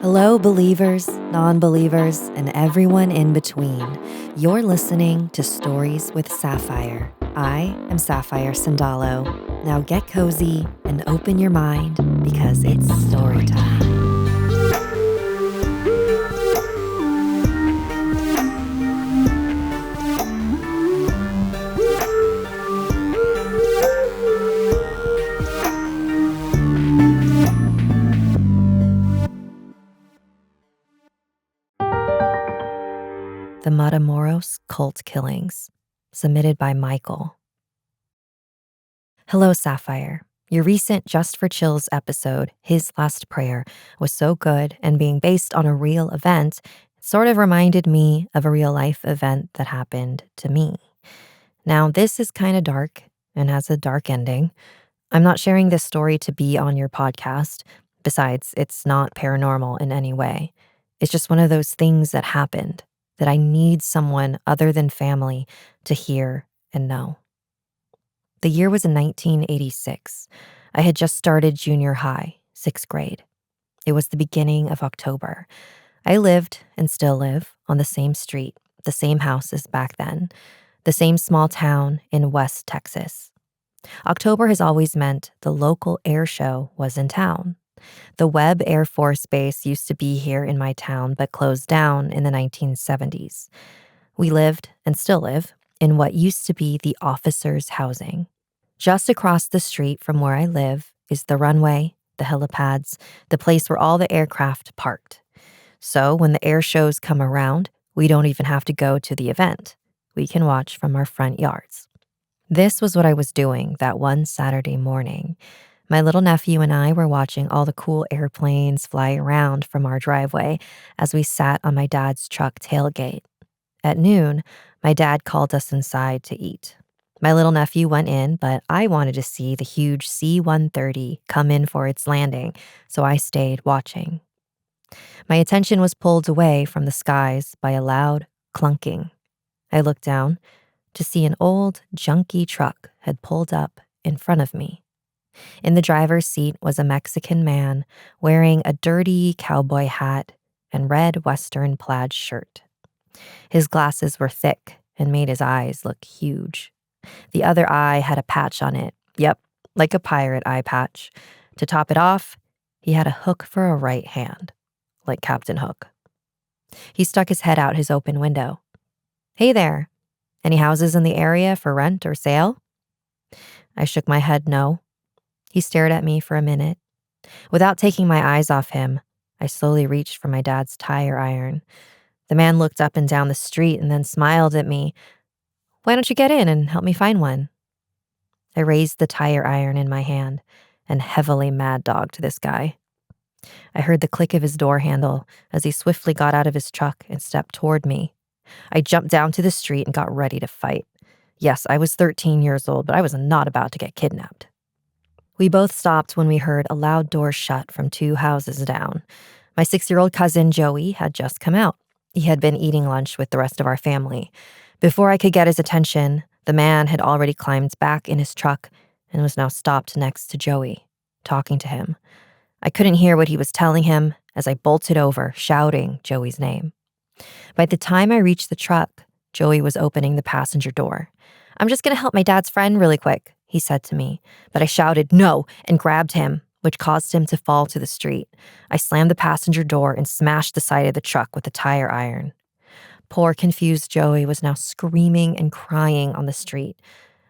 Hello, believers, non-believers, and everyone in between. You're listening to Stories with Sapphire. I am Sapphire Sandalo. Now get cozy and open your mind because it's story time. The Matamoros Cult Killings, submitted by Michael. Hello, Sapphire. Your recent Just for Chills episode, His Last Prayer, was so good, and being based on a real event, it sort of reminded me of a real life event that happened to me. Now, this is kind of dark and has a dark ending. I'm not sharing this story to be on your podcast. Besides, it's not paranormal in any way. It's just one of those things that happened that I need someone other than family to hear and know. The year was in 1986. I had just started junior high, 6th grade. It was the beginning of October. I lived, and still live, on the same street, the same house as back then, the same small town in West Texas. October has always meant the local air show was in town. The Webb Air Force Base used to be here in my town, but closed down in the 1970s. We lived, and still live, in what used to be the officers' housing. Just across the street from where I live is the runway, the helipads, the place where all the aircraft parked. So when the air shows come around, we don't even have to go to the event. We can watch from our front yards. This was what I was doing that one Saturday morning. My little nephew and I were watching all the cool airplanes fly around from our driveway as we sat on my dad's truck tailgate. At noon, my dad called us inside to eat. My little nephew went in, but I wanted to see the huge C-130 come in for its landing, so I stayed watching. My attention was pulled away from the skies by a loud clunking. I looked down to see an old, junky truck had pulled up in front of me. In the driver's seat was a Mexican man wearing a dirty cowboy hat and red Western plaid shirt. His glasses were thick and made his eyes look huge. The other eye had a patch on it. Yep, like a pirate eye patch. To top it off, he had a hook for a right hand, like Captain Hook. He stuck his head out his open window. "Hey there, any houses in the area for rent or sale?" I shook my head no. He stared at me for a minute. Without taking my eyes off him, I slowly reached for my dad's tire iron. The man looked up and down the street and then smiled at me. "Why don't you get in and help me find one?" I raised the tire iron in my hand and heavily mad-dogged this guy. I heard the click of his door handle as he swiftly got out of his truck and stepped toward me. I jumped down to the street and got ready to fight. Yes, I was 13 years old, but I was not about to get kidnapped. We both stopped when we heard a loud door shut from 2 houses down. My 6-year-old cousin, Joey, had just come out. He had been eating lunch with the rest of our family. Before I could get his attention, the man had already climbed back in his truck and was now stopped next to Joey, talking to him. I couldn't hear what he was telling him as I bolted over, shouting Joey's name. By the time I reached the truck, Joey was opening the passenger door. "I'm just going to help my dad's friend really quick," he said to me, but I shouted no and grabbed him, which caused him to fall to the street. I slammed the passenger door and smashed the side of the truck with the tire iron. Poor confused Joey was now screaming and crying on the street.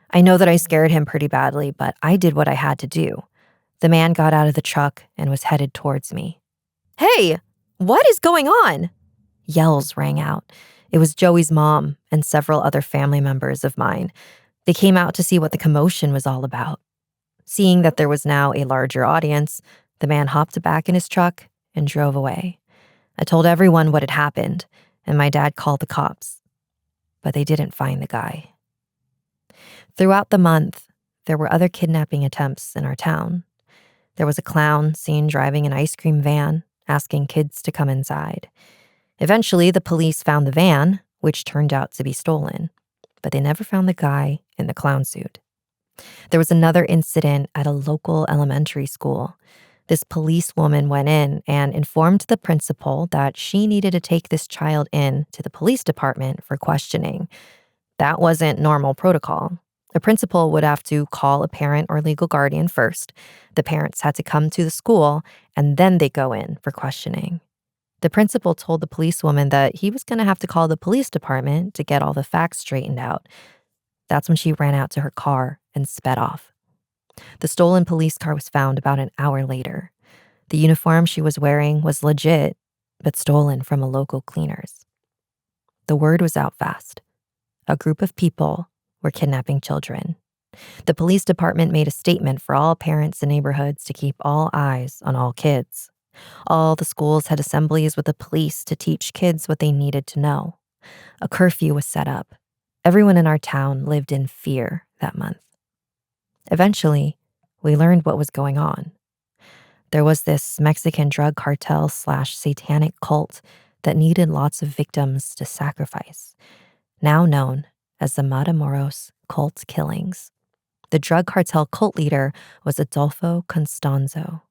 I know that I scared him pretty badly, but I did what I had to do. The man got out of the truck and was headed towards me. "Hey, what is going on?" Yells rang out. It was Joey's mom and several other family members of mine. They came out to see what the commotion was all about. Seeing that there was now a larger audience, the man hopped back in his truck and drove away. I told everyone what had happened, and my dad called the cops. But they didn't find the guy. Throughout the month, there were other kidnapping attempts in our town. There was a clown seen driving an ice cream van, asking kids to come inside. Eventually, the police found the van, which turned out to be stolen, but they never found the guy in the clown suit. There was another incident at a local elementary school. This policewoman went in and informed the principal that she needed to take this child in to the police department for questioning. That wasn't normal protocol. The principal would have to call a parent or legal guardian first. The parents had to come to the school, and then they go in for questioning. The principal told the policewoman that he was going to have to call the police department to get all the facts straightened out. That's when she ran out to her car and sped off. The stolen police car was found about an hour later. The uniform she was wearing was legit, but stolen from a local cleaner's. The word was out fast. A group of people were kidnapping children. The police department made a statement for all parents and neighborhoods to keep all eyes on all kids. All the schools had assemblies with the police to teach kids what they needed to know. A curfew was set up. Everyone in our town lived in fear that month. Eventually, we learned what was going on. There was this Mexican drug cartel / satanic cult that needed lots of victims to sacrifice, now known as the Matamoros cult killings. The drug cartel cult leader was Adolfo Constanzo.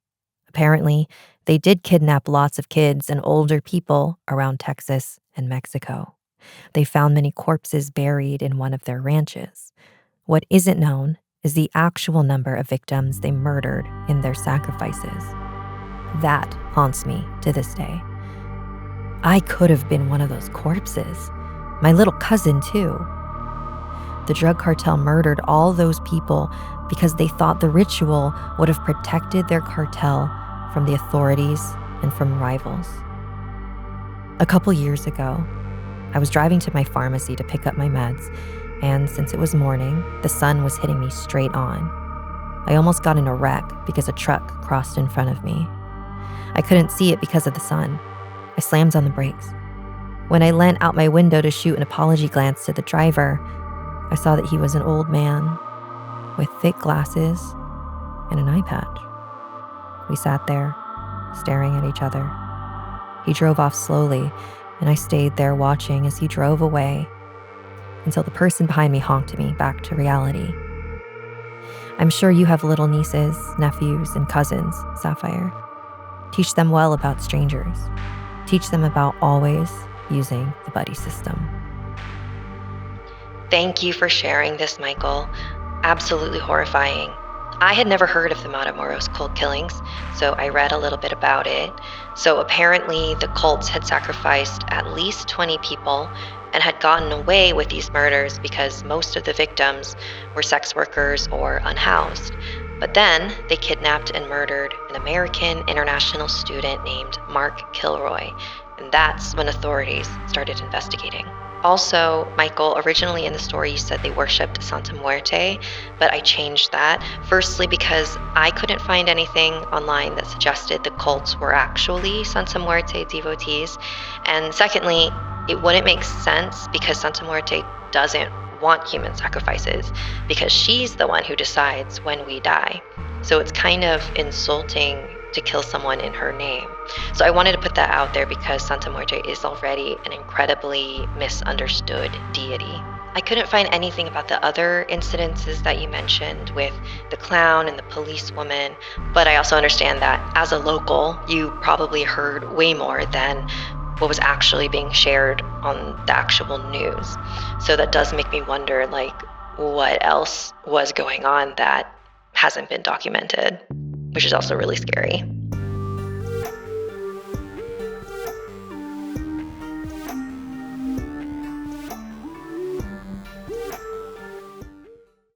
Apparently, they did kidnap lots of kids and older people around Texas and Mexico. They found many corpses buried in one of their ranches. What isn't known is the actual number of victims they murdered in their sacrifices. That haunts me to this day. I could have been one of those corpses. My little cousin, too. The drug cartel murdered all those people because they thought the ritual would have protected their cartel from the authorities and from rivals. A couple years ago, I was driving to my pharmacy to pick up my meds, and since it was morning, the sun was hitting me straight on. I almost got in a wreck because a truck crossed in front of me. I couldn't see it because of the sun. I slammed on the brakes. When I leant out my window to shoot an apology glance to the driver, I saw that he was an old man with thick glasses and an eye patch. We sat there, staring at each other. He drove off slowly, and I stayed there watching as he drove away until the person behind me honked me back to reality. I'm sure you have little nieces, nephews, and cousins, Sapphire. Teach them well about strangers. Teach them about always using the buddy system. Thank you for sharing this, Michael. Absolutely horrifying. I had never heard of the Matamoros cult killings, so I read a little bit about it. So apparently the cults had sacrificed at least 20 people and had gotten away with these murders because most of the victims were sex workers or unhoused. But then they kidnapped and murdered an American international student named Mark Kilroy, and that's when authorities started investigating. Also, Michael, originally in the story you said they worshipped Santa Muerte, but I changed that. Firstly, because I couldn't find anything online that suggested the cults were actually Santa Muerte devotees. And secondly, it wouldn't make sense because Santa Muerte doesn't want human sacrifices because she's the one who decides when we die. So it's kind of insulting to kill someone in her name. So I wanted to put that out there because Santa Muerte is already an incredibly misunderstood deity. I couldn't find anything about the other incidences that you mentioned with the clown and the policewoman, but I also understand that as a local, you probably heard way more than what was actually being shared on the actual news. So that does make me wonder, what else was going on that hasn't been documented, which is also really scary.